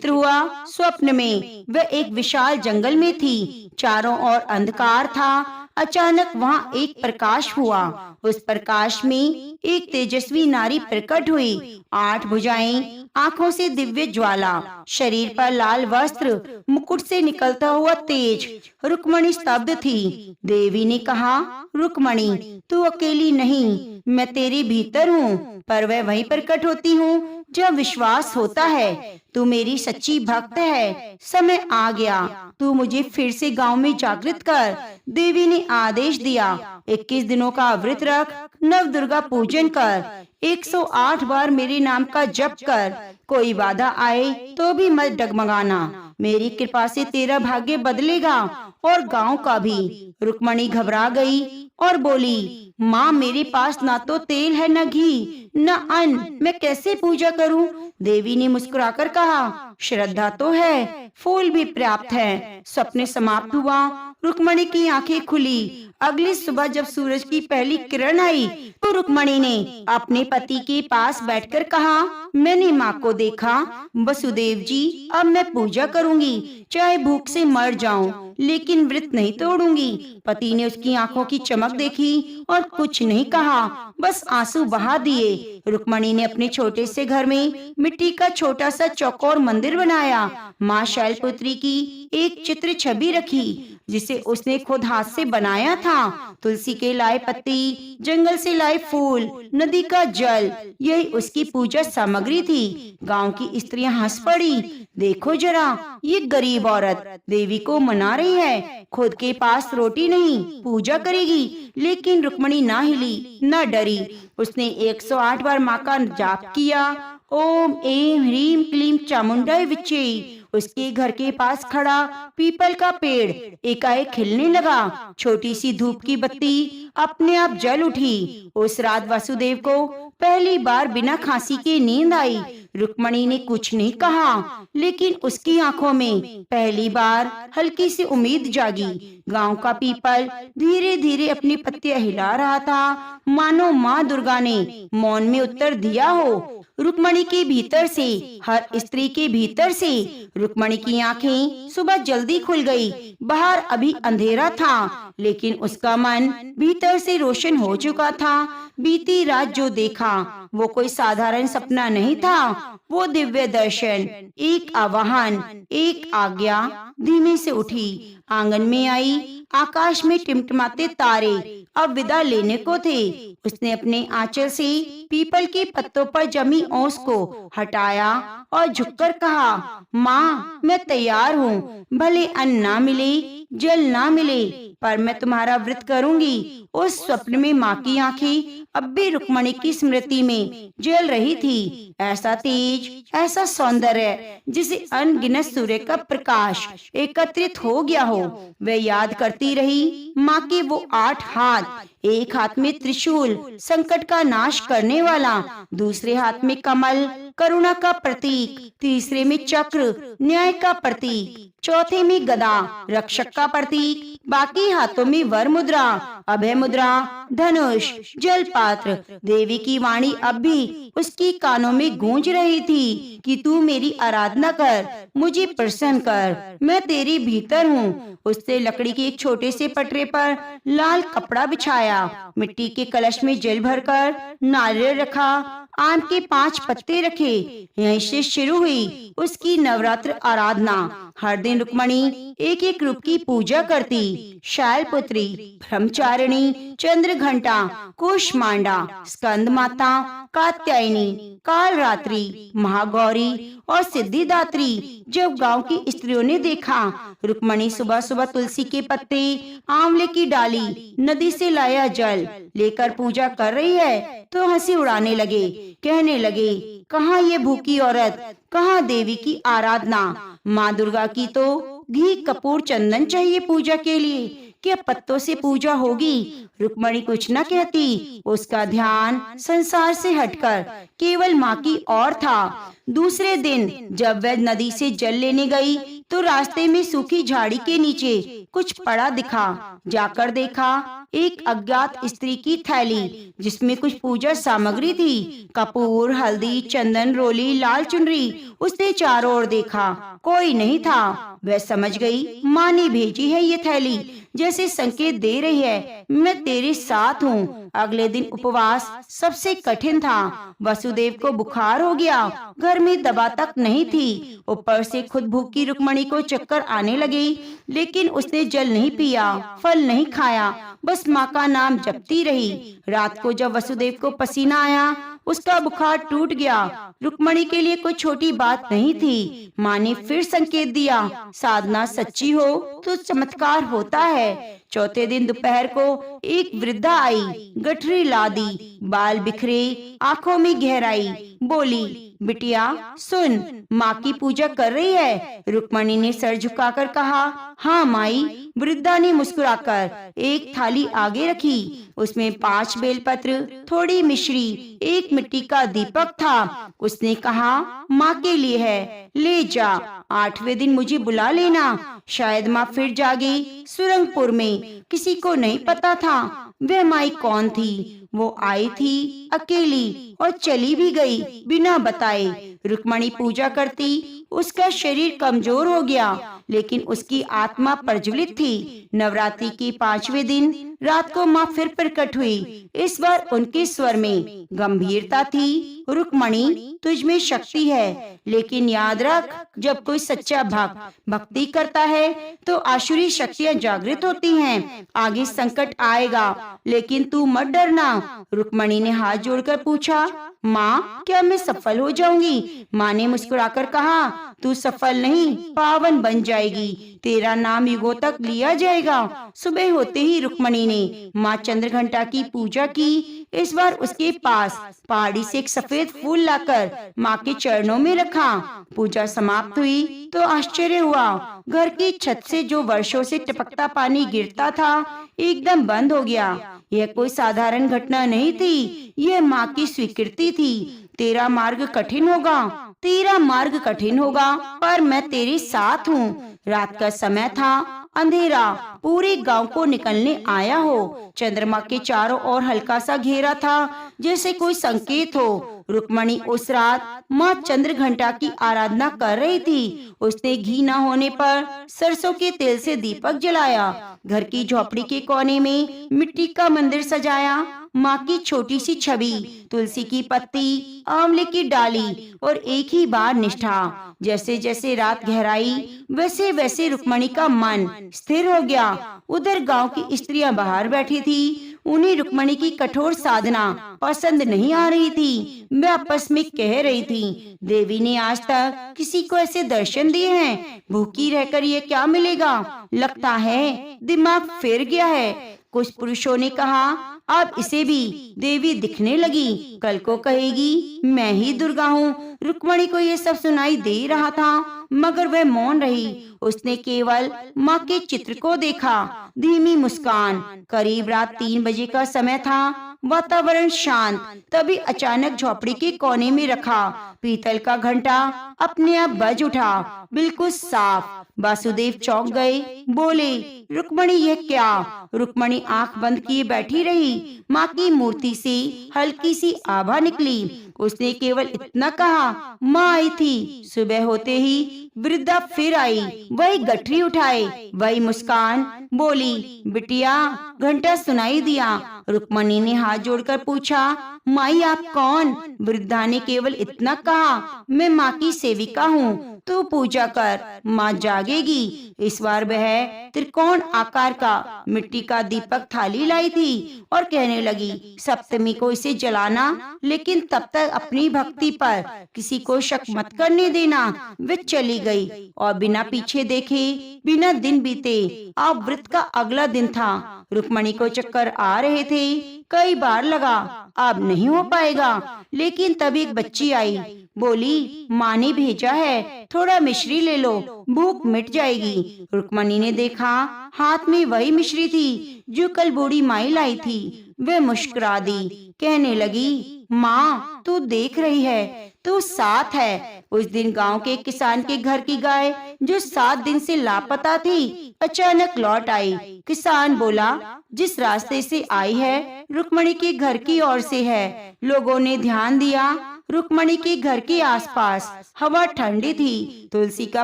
हुआ। स्वप्न में वह एक विशाल जंगल में थी, चारों ओर अंधकार था। अचानक वहाँ एक प्रकाश हुआ। उस प्रकाश में एक तेजस्वी नारी प्रकट हुई। 8 भुजाएं, आँखों से दिव्य ज्वाला, शरीर पर लाल वस्त्र, मुकुट से निकलता हुआ तेज। रुक्मणी स्तब्ध थी। देवी ने कहा, रुक्मणी, तू अकेली नहीं, मैं तेरे भीतर हूँ, पर वह वहीं प्रकट होती हूँ जब विश्वास होता है। तू मेरी सच्ची भक्त है। समय आ गया, तू मुझे फिर से गांव में जागृत कर। देवी ने आदेश दिया, 21 दिनों का व्रत रख, नव दुर्गा पूजन कर, 108 बार मेरे नाम का जप कर। कोई बाधा आए तो भी मत डगमगाना, मेरी कृपा से तेरा भाग्य बदलेगा और गांव का भी। रुक्मणी घबरा गई और बोली, माँ मेरे पास ना तो तेल है न घी न अन्न, मैं कैसे पूजा करूं? देवी ने मुस्कुराकर कहा, श्रद्धा तो है, फूल भी पर्याप्त है। सपने समाप्त हुआ, रुक्मणी की आंखें खुली। अगली सुबह जब सूरज की पहली किरण आई तो रुक्मणी ने अपने पति के पास बैठकर कहा, मैंने माँ को देखा, वसुदेव जी, अब मैं पूजा करूंगी, चाहे भूख से मर जाऊं, लेकिन व्रत नहीं तोड़ूंगी। पति ने उसकी आंखों की चमक देखी और कुछ नहीं कहा, बस आंसू बहा दिए। रुक्मणी ने अपने छोटे से घर में मिट्टी का छोटा सा चौकोर मंदिर बनाया। माँ शैलपुत्री की एक चित्र छवि रखी जिसे उसने खुद हाथ से बनाया था। तुलसी के लाए पत्ती, जंगल से लाए फूल, नदी का जल, यही उसकी पूजा सामग्री थी। गांव की स्त्रियां हंस पड़ी। देखो जरा, ये गरीब औरत देवी को मना रही है, खुद के पास रोटी नहीं, पूजा करेगी। लेकिन रुक्मणी ना हिली न डरी। उसने 108 बार माँ का जाप किया। ओम ऐं ह्रीं क्लीं चामुंडाय विच्चे। उसके घर के पास खड़ा पीपल का पेड़ एकाएक खिलने लगा। छोटी सी धूप की बत्ती अपने आप जल उठी। उस रात वासुदेव को पहली बार बिना खांसी के नींद आई। रुक्मणी ने कुछ नहीं कहा, लेकिन उसकी आंखों में पहली बार हल्की सी उम्मीद जागी। गांव का पीपल धीरे धीरे अपनी पत्तियां हिला रहा था, मानो माँ दुर्गा ने मौन में उत्तर दिया हो। रुक्मणी के भीतर से, हर स्त्री के भीतर से, रुक्मणी की आंखें सुबह जल्दी खुल गई। बाहर अभी अंधेरा था, लेकिन उसका मन भीतर से रोशन हो चुका था। बीती रात जो देखा वो कोई साधारण सपना नहीं था, वो दिव्य दर्शन, एक आवाहन, एक आज्ञा। धीमे से उठी, आंगन में आई। आकाश में टिमटिमाते तारे अब विदा लेने को थे। उसने अपने आंचल से पीपल के पत्तों पर जमी ओस को हटाया और झुककर कहा, माँ मैं तैयार हूँ, भले अन्न ना मिले, जल ना मिले, पर मैं तुम्हारा व्रत करूंगी। उस स्वप्न में माँ की आंखें अब भी रुक्मणी की स्मृति में जल रही थी। ऐसा तेज, ऐसा सौंदर्य जिसे अनगिनत सूर्य का प्रकाश एकत्रित हो गया हो। वह याद करती रही माँ के वो 8 हाथ, एक हाथ में त्रिशूल संकट का नाश करने वाला, दूसरे हाथ में कमल करुणा का प्रतीक, तीसरे में चक्र न्याय का प्रतीक, चौथे में गदा रक्षक का प्रतीक, बाकी हाथों में वर मुद्रा, अभय मुद्रा, धनुष, जल पात्र। देवी की वाणी अब भी उसकी कानों में गूंज रही थी कि तू मेरी आराधना कर, मुझे प्रसन्न कर, मैं तेरे भीतर हूँ। उससे लकड़ी के एक छोटे से पटरे पर लाल कपड़ा बिछाया, मिट्टी के कलश में जल भरकर नारियल रखा, आम के 5 पत्ते रखे। यहीं से शुरू हुई उसकी नवरात्र आराधना। हर दिन रुक्मणी एक एक रूप की पूजा करती। शैलपुत्री, ब्रह्मचारिणी, चंद्र घंटा, कुष्मांडा, स्कंद माता, कात्यायनी, कालरात्रि, महागौरी और सिद्धिदात्री। जब गांव की स्त्रियों ने देखा रुक्मणी सुबह सुबह तुलसी के पत्ते, आंवले की डाली, नदी से लाया जल लेकर पूजा कर रही है, तो हंसी उड़ाने लगे। कहने लगे, कहाँ ये भूखी औरत, कहाँ देवी की आराधना। माँ दुर्गा की तो घी कपूर चंदन चाहिए पूजा के लिए, क्या पत्तों से पूजा होगी? रुक्मणी कुछ न कहती। उसका ध्यान संसार से हटकर केवल माँ की ओर था। दूसरे दिन जब वह नदी से जल लेने गई तो रास्ते में सूखी झाड़ी के नीचे कुछ पड़ा दिखा। जाकर देखा, एक अज्ञात स्त्री की थैली जिसमें कुछ पूजा सामग्री थी, कपूर, हल्दी, चंदन, रोली, लाल चुनरी। उसने चारों ओर देखा, कोई नहीं था। वह समझ गई माँ ने भेजी है ये थैली, जैसे संकेत दे रही है, मैं तेरे साथ हूँ। अगले दिन उपवास सबसे कठिन था। वसुदेव को बुखार हो गया, घर में दवा तक नहीं थी, ऊपर से खुद भूखी रुक्मणी को चक्कर आने लगे। लेकिन उसने जल नहीं पिया, फल नहीं खाया, बस माँ का नाम जपती रही। रात को जब वसुदेव को पसीना आया, उसका बुखार टूट गया। रुक्मणी के लिए कोई छोटी बात नहीं थी। माँ ने फिर संकेत दिया, साधना सच्ची हो तो चमत्कार होता है। चौथे दिन दोपहर को एक वृद्धा आई, गठरी लादी, बाल बिखरे, आंखों में गहराई, बोली, बिटिया सुन, माँ की पूजा कर रही है। रुक्मणी ने सर झुकाकर कहा, हाँ माई। वृद्धा ने मुस्कुराकर एक थाली आगे रखी। उसमें 5 बेलपत्र, थोड़ी मिश्री, एक मिट्टी का दीपक था। उसने कहा, माँ के लिए है, ले जा। 8वें दिन मुझे बुला लेना। शायद माँ फिर जागी। सुरंगपुर में किसी को नहीं पता था वह माई कौन थी। वो आई थी अकेली और चली भी गई बिना बताए। रुक्मणी पूजा करती। उसका शरीर कमजोर हो गया, लेकिन उसकी आत्मा प्रज्वलित थी। नवरात्रि के 5वें दिन रात को माँ फिर प्रकट हुई। इस बार उनके स्वर में गंभीरता थी। रुक्मणी, तुझ में शक्ति है, लेकिन याद रख, जब कोई सच्चा भक्त भक्ति करता है तो आसुरी शक्तियाँ जागृत होती हैं। आगे संकट आएगा, लेकिन तू मत डरना। रुक्मणी ने हाथ जोड़कर पूछा, माँ क्या मैं सफल हो जाऊंगी? माँ ने मुस्कुराकर कहा, तू सफल नहीं, पावन बन जाएगी। तेरा नाम युगों तक लिया जाएगा। सुबह होते ही रुक्मणी ने माँ चंद्रघंटा की पूजा की। इस बार उसके पास पहाड़ी से एक सफेद फूल लाकर माँ के चरणों में रखा। पूजा समाप्त हुई तो आश्चर्य हुआ। घर की छत से जो वर्षों से टपकता पानी गिरता था, एकदम बंद हो गया। यह कोई साधारण घटना नहीं थी, यह माँ की स्वीकृति थी। तेरा मार्ग कठिन होगा, तेरा मार्ग कठिन होगा, पर मैं तेरे साथ हूँ। रात का समय था, अंधेरा पूरे गांव को निकलने आया हो। चंद्रमा के चारों ओर हल्का सा घेरा था, जैसे कोई संकेत हो। रुक्मणी उस रात माँ चंद्रघंटा की आराधना कर रही थी। उसने घी न होने पर सरसों के तेल से दीपक जलाया। घर की झोपड़ी के कोने में मिट्टी का मंदिर सजाया। माँ की छोटी सी छवि, तुलसी की पत्ती, आंवले की डाली और एक ही बार निष्ठा। जैसे जैसे रात गहराई, वैसे वैसे रुक्मणी का मन स्थिर हो गया। उधर गांव की स्त्रियां बाहर बैठी थी। उन्हें रुक्मणी की कठोर साधना पसंद नहीं आ रही थी। वे आपस में कह रही थी, देवी ने आज तक किसी को ऐसे दर्शन दिए हैं, भूखी रहकर ये क्या मिलेगा? लगता है दिमाग फिर गया है। कुछ पुरुषों ने कहा, अब इसे भी देवी दिखने लगी, कल को कहेगी मैं ही दुर्गा हूँ। रुक्मणी को ये सब सुनाई दे रहा था, मगर वह मौन रही। उसने केवल माँ के चित्र को देखा। धीमी मुस्कान। करीब रात 3 बजे का समय था। वातावरण शांत। तभी अचानक झोपड़ी के कोने में रखा पीतल का घंटा अपने आप बज उठा, बिल्कुल साफ। वासुदेव चौंक गए, बोले, रुक्मणी ये क्या? रुक्मणी आंख बंद किए बैठी रही। माँ की मूर्ति से हल्की सी आभा निकली। उसने केवल इतना कहा, माँ आई थी। सुबह होते ही वृद्धा फिर आई, वही गठरी उठाए, वही मुस्कान। बोली, बिटिया घंटा सुनाई दिया। रुक्मणी ने हाथ जोड़कर पूछा, माई आप कौन? वृद्धा ने केवल इतना कहा, मैं माँ की सेविका हूँ, तू पूजा कर, माँ जागेगी। इस बार वह त्रिकोण आकार का मिट्टी का दीपक थाली लाई थी और कहने लगी, सप्तमी को इसे जलाना, लेकिन तब तक अपनी भक्ति पर किसी को शक मत करने देना। वे चली गई और बिना पीछे देखे, बिना दिन बीते, अब व्रत का अगला दिन था। रुक्मणी को चक्कर आ रहे थे। कई बार लगा अब नहीं हो पाएगा, लेकिन तब एक बच्ची आई। बोली, माँ ने भेजा है, थोड़ा मिश्री ले लो, भूख मिट जाएगी। रुक्मणी ने देखा, हाथ में वही मिश्री थी जो कल बूढ़ी माई लाई थी। वे मुस्कुरा दी, कहने लगी, माँ तू देख रही है, तू साथ है। उस दिन गांव के किसान के घर की गाय जो 7 दिन से लापता थी, अचानक लौट आई। किसान बोला, जिस रास्ते से आई है रुक्मणी के घर की ओर से है। लोगों ने ध्यान दिया, रुक्मणी के घर के आसपास हवा ठंडी थी, तुलसी का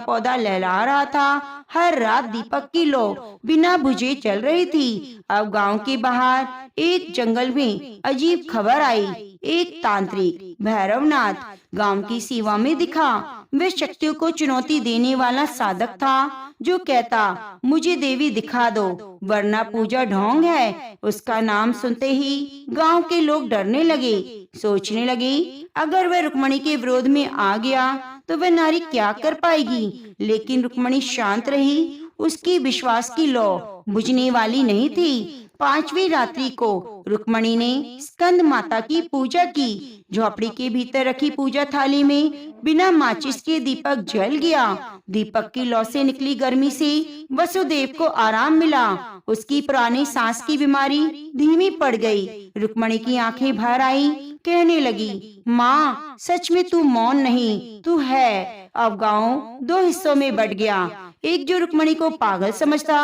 पौधा लहरा रहा था। हर रात दीपक की लौ बिना बुझे चल रही थी। अब गांव के बाहर एक जंगल में अजीब खबर आई। एक तांत्रिक भैरवनाथ गांव की सीमा में दिखा। वे शक्तियों को चुनौती देने वाला साधक था, जो कहता, मुझे देवी दिखा दो, वरना पूजा ढोंग है। उसका नाम सुनते ही गांव के लोग डरने लगे। सोचने लगे, अगर वह रुक्मणी के विरोध में आ गया तो वह नारी क्या कर पाएगी। लेकिन रुक्मणी शांत रही। उसकी विश्वास की लौ बुझने वाली नहीं थी। 5वीं रात्रि को रुक्मणी ने स्कंद माता की पूजा की। झोपड़ी के भीतर रखी पूजा थाली में बिना माचिस के दीपक जल गया। दीपक की लौ से निकली गर्मी से वसुदेव को आराम मिला। उसकी पुरानी सांस की बीमारी धीमी पड़ गई। रुक्मणी की आंखें भर आई, कहने लगी, माँ सच में तू मौन नहीं, तू है। अब गांव 2 हिस्सों में बट गया, एक जो रुक्मणी को पागल समझता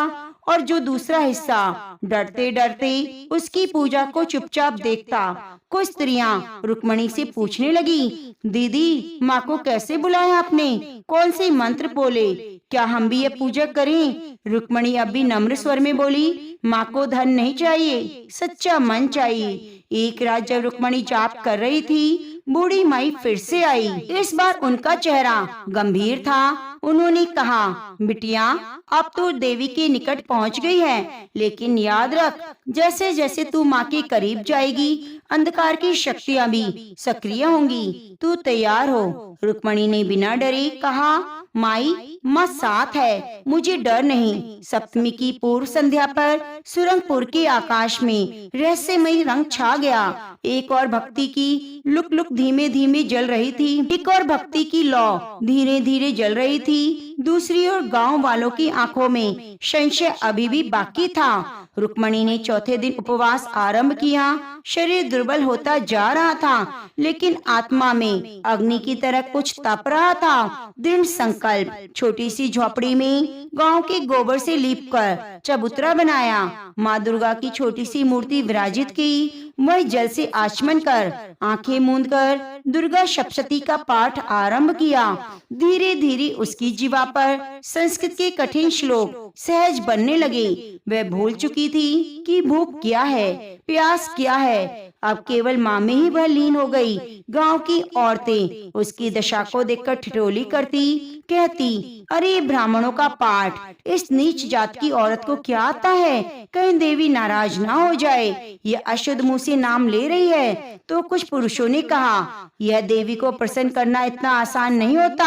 और जो दूसरा हिस्सा डरते डरते उसकी पूजा को चुपचाप देखता। कुछ स्त्रियां रुक्मणी से पूछने लगी, दीदी माँ को कैसे बुलाया आपने, कौन से मंत्र बोले, क्या हम भी ये पूजा करें? रुक्मणी अब भी नम्र स्वर में बोली, माँ को धन नहीं चाहिए, सच्चा मन चाहिए। एक रात जब रुक्मणी जाप कर रही थी, बूढ़ी माई फिर से आई। इस बार उनका चेहरा गंभीर था। उन्होंने कहा, बिटिया अब तो देवी के निकट पहुंच गई है, लेकिन याद रख, जैसे जैसे तू माँ के करीब जाएगी, अंधकार की शक्तियाँ भी सक्रिय होंगी। तू तैयार हो। रुक्मणी ने बिना डरे कहा, माई माँ साथ है, मुझे डर नहीं। सप्तमी की पूर्व संध्या पर सुरंगपुर के आकाश में रहस्यमय रंग छा गया। एक और भक्ति की लुक लुक धीमे धीमे जल रही थी, एक और भक्ति की लौ धीरे धीरे जल रही थी। दूसरी ओर गांव वालों की आंखों में संशय अभी भी बाकी था। रुक्मणी ने चौथे दिन उपवास आरंभ किया। शरीर दुर्बल होता जा रहा था, लेकिन आत्मा में अग्नि की तरह कुछ तप रहा था। दृढ़ संकल्प। छोटी सी झोपड़ी में गांव के गोबर से लीपकर चबूतरा बनाया। माँ दुर्गा की छोटी सी मूर्ति विराजित की। वह जल से आचमन कर आंखें मूंद कर दुर्गा सप्तशती का पाठ आरंभ किया। धीरे धीरे उसकी जीवा पर संस्कृत के कठिन श्लोक सहज बनने लगे। वह भूल चुकी थी कि भूख क्या है, प्यास क्या है। अब केवल माँ में ही वह लीन हो गई। गांव की औरतें उसकी दशा को देखकर ठिठोली करती, कहती, अरे ब्राह्मणों का पाठ, इस नीच जात की औरत को क्या आता है, कहीं देवी नाराज ना हो जाए, ये अशुद्ध मुंह से नाम ले रही है। तो कुछ पुरुषों ने कहा, यह देवी को प्रसन्न करना इतना आसान नहीं होता,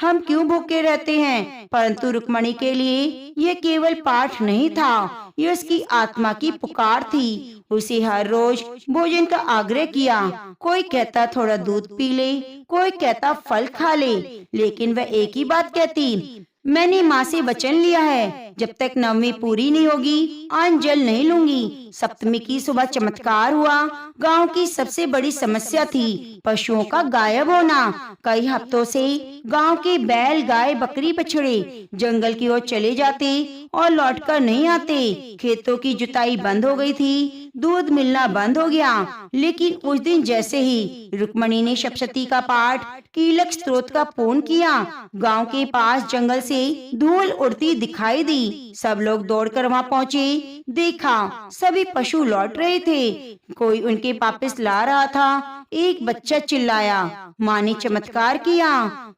हम क्यों भूखे रहते हैं। परंतु रुक्मणी के लिए यह केवल पाठ नहीं था, ये उसकी आत्मा की पुकार थी। उसे हर रोज भोजन का आग्रह किया। कोई कहता थोड़ा दूध पी ले, कोई कहता फल खा ले, लेकिन वह एक ही बात कहती, मैंने माँ से वचन लिया है, जब तक नवमी पूरी नहीं होगी अन्न जल नहीं लूंगी। सप्तमी की सुबह चमत्कार हुआ। गांव की सबसे बड़ी समस्या थी पशुओं का गायब होना। कई हफ्तों से गांव के बैल, गाय, बकरी, बछड़े जंगल की ओर चले जाते और लौटकर नहीं आते। खेतों की जुताई बंद हो गई थी, दूध मिलना बंद हो गया। लेकिन उस दिन जैसे ही रुक्मणी ने सप्तशती का पाठ कीलक स्त्रोत का पूर्ण किया, गांव के पास जंगल से धूल उड़ती दिखाई दी। सब लोग दौड़कर वहां पहुंचे। देखा सभी पशु लौट रहे थे, कोई उनके वापस ला रहा था। एक बच्चा चिल्लाया, माँ ने चमत्कार किया,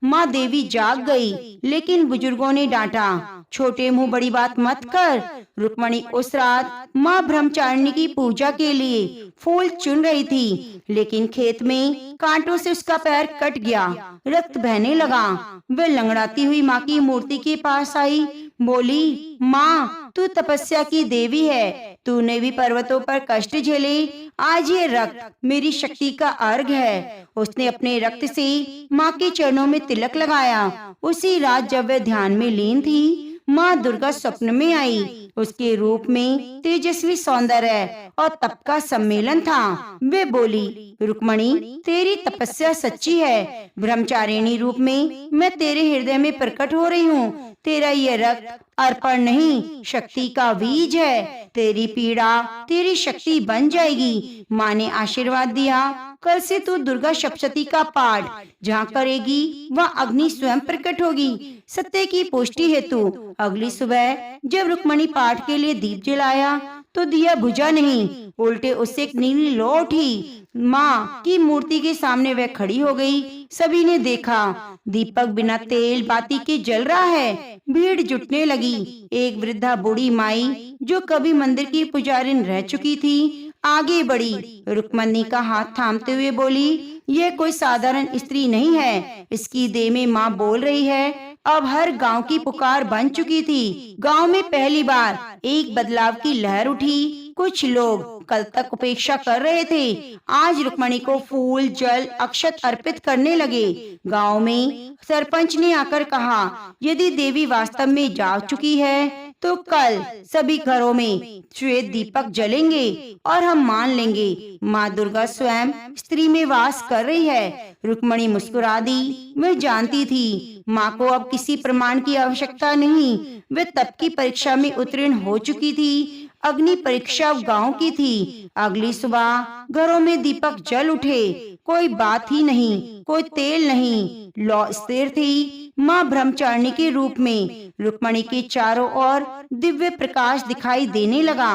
माँ देवी जाग गई। लेकिन बुजुर्गों ने डांटा, छोटे मुंह बड़ी बात मत कर। रुक्मणी उस रात माँ ब्रह्मचारिणी की पूजा के लिए फूल चुन रही थी, लेकिन खेत में कांटों से उसका पैर कट गया, रक्त बहने लगा। वह लंगड़ाती हुई माँ की मूर्ति के पास आई, बोली, माँ तू तपस्या की देवी है, तूने भी पर्वतों पर कष्ट झेले, आज ये रक्त मेरी शक्ति का अर्घ है। उसने अपने रक्त से माँ के चरणों में तिलक लगाया। उसी रात जब वह ध्यान में लीन थी, माँ दुर्गा स्वप्न में आई। उसके रूप में तेजस्वी सौंदर्य और तप का सम्मेलन था। वे बोली, रुक्मणी तेरी तपस्या सच्ची है, ब्रह्मचारिणी रूप में मैं तेरे हृदय में प्रकट हो रही हूँ। तेरा ये रक्त अर्पण नहीं, शक्ति का बीज है। तेरी पीड़ा तेरी शक्ति बन जाएगी। माँ ने आशीर्वाद दिया, कल से तू दुर्गा सप्तशती का पाठ जहाँ करेगी वहाँ अग्नि स्वयं प्रकट होगी। सत्य की पुष्टि हेतु अगली सुबह जब रुक्मणी पाठ के लिए दीप जलाया तो दिया बुझा नहीं, उल्टे उससे एक नीली लौ उठी। माँ की मूर्ति के सामने वह खड़ी हो गई। सभी ने देखा, दीपक बिना तेल बाती के जल रहा है। भीड़ जुटने लगी। एक वृद्धा बूढ़ी माई जो कभी मंदिर की पुजारिन रह चुकी थी, आगे बढ़ी। रुक्मणी का हाथ थामते हुए बोली, यह कोई साधारण स्त्री नहीं है, इसकी देह में माँ बोल रही है। अब हर गांव की पुकार बन चुकी थी। गांव में पहली बार एक बदलाव की लहर उठी। कुछ लोग कल तक उपेक्षा कर रहे थे, आज रुक्मणी को फूल, जल, अक्षत अर्पित करने लगे। गांव में सरपंच ने आकर कहा, यदि देवी वास्तव में जाग चुकी है तो कल सभी घरों में श्वेत दीपक जलेंगे और हम मान लेंगे माँ दुर्गा स्वयं स्त्री में वास कर रही है। रुक्मणी मुस्कुरा दी। वह जानती थी माँ को अब किसी प्रमाण की आवश्यकता नहीं। वे तप की परीक्षा में उत्तीर्ण हो चुकी थी। अग्नि परीक्षा गांव की थी। अगली सुबह घरों में दीपक जल उठे। कोई बात ही नहीं, कोई तेल नहीं। लौ स्थिर थी। माँ ब्रह्मचारिणी के रूप में रुक्मणी के चारों ओर दिव्य प्रकाश दिखाई देने लगा।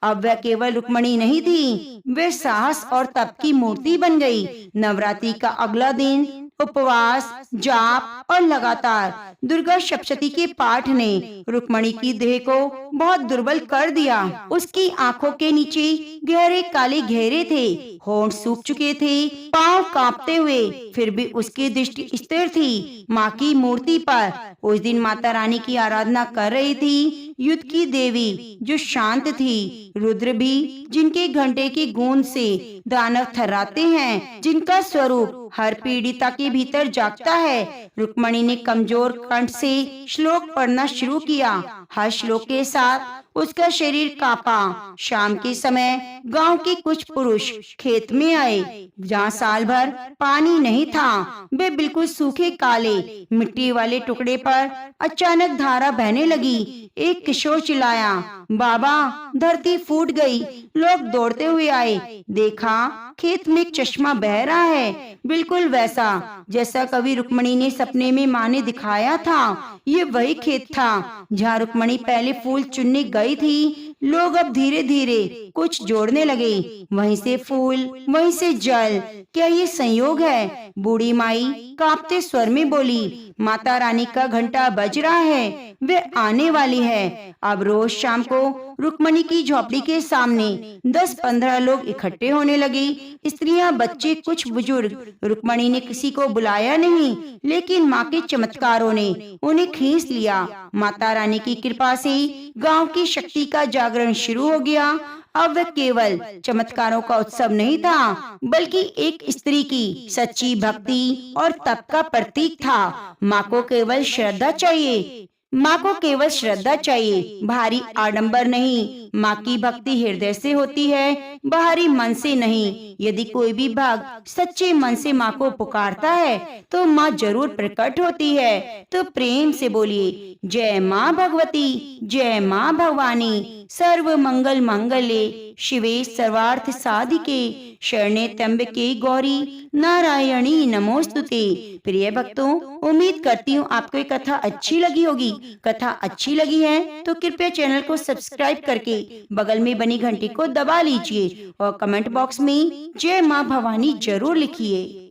अब वह केवल रुक्मणी नहीं थी, वे साहस और तप की मूर्ति बन गई। नवरात्रि का अगला दिन उपवास, जाप और लगातार दुर्गा सप्तशती के पाठ ने रुक्मणी की देह को बहुत दुर्बल कर दिया। उसकी आंखों के नीचे गहरे काले घेरे थे, होंठ सूख चुके थे, पांव कांपते हुए, फिर भी उसकी दृष्टि स्थिर थी माँ की मूर्ति पर। उस दिन माता रानी की आराधना कर रही थी युद्ध की देवी जो शांत थी, रुद्र भी जिनके घंटे की गूंज से दानव थर्राते हैं, जिनका स्वरूप हर पीड़िता के भीतर जागता है। रुक्मणी ने कमजोर कंठ से श्लोक पढ़ना शुरू किया। हर श्लोक के साथ उसका शरीर कांपा। शाम के समय गांव के कुछ पुरुष खेत में आए जहाँ साल भर पानी नहीं था। वे बिल्कुल सूखे काले मिट्टी वाले टुकड़े पर अचानक धारा बहने लगी। एक किशोर चिल्लाया, बाबा धरती फूट गई। लोग दौड़ते हुए आए, देखा खेत में एक चश्मा बह रहा है, बिल्कुल वैसा जैसा कभी रुक्मणी ने सपने में माँ ने दिखाया था। ये वही खेत था जहाँ रुक्मणी पहले फूल चुनने गई थी। लोग अब धीरे धीरे कुछ जोड़ने लगे, वहीं से फूल, वहीं से जल। क्या ये संयोग है? बूढ़ी माई कांपते स्वर में बोली, माता रानी का घंटा बज रहा है, वे आने वाली है। अब रोज शाम को रुक्मणी की झोपड़ी के सामने 10-15 लोग इकट्ठे होने लगे। स्त्रियां, बच्चे, कुछ बुजुर्ग। रुक्मणी ने किसी को बुलाया नहीं, लेकिन माँ के चमत्कारों ने उन्हें खींच लिया। माता रानी की कृपा से गांव की शक्ति का जागरण शुरू हो गया। अब वह केवल चमत्कारों का उत्सव नहीं था, बल्कि एक स्त्री की सच्ची भक्ति और तप का प्रतीक था। माँ को केवल श्रद्धा चाहिए, माँ को केवल श्रद्धा चाहिए, भारी आडंबर नहीं। माँ की भक्ति हृदय से होती है, बाहरी मन से नहीं। यदि कोई भी भक्त सच्चे मन से माँ को पुकारता है तो माँ जरूर प्रकट होती है। तो प्रेम से बोलिए, जय माँ भगवती, जय माँ भवानी, सर्व मंगल मंगले शिवे सर्वार्थ साधिके, शरणे त्र्यंबके गौरी नारायणी नमोस्तुते। प्रिय भक्तों, उम्मीद करती हूँ आपको ये कथा अच्छी लगी होगी। कथा अच्छी लगी है तो कृपया चैनल को सब्सक्राइब करके बगल में बनी घंटी को दबा लीजिए और कमेंट बॉक्स में जय माँ भवानी जरूर लिखिए।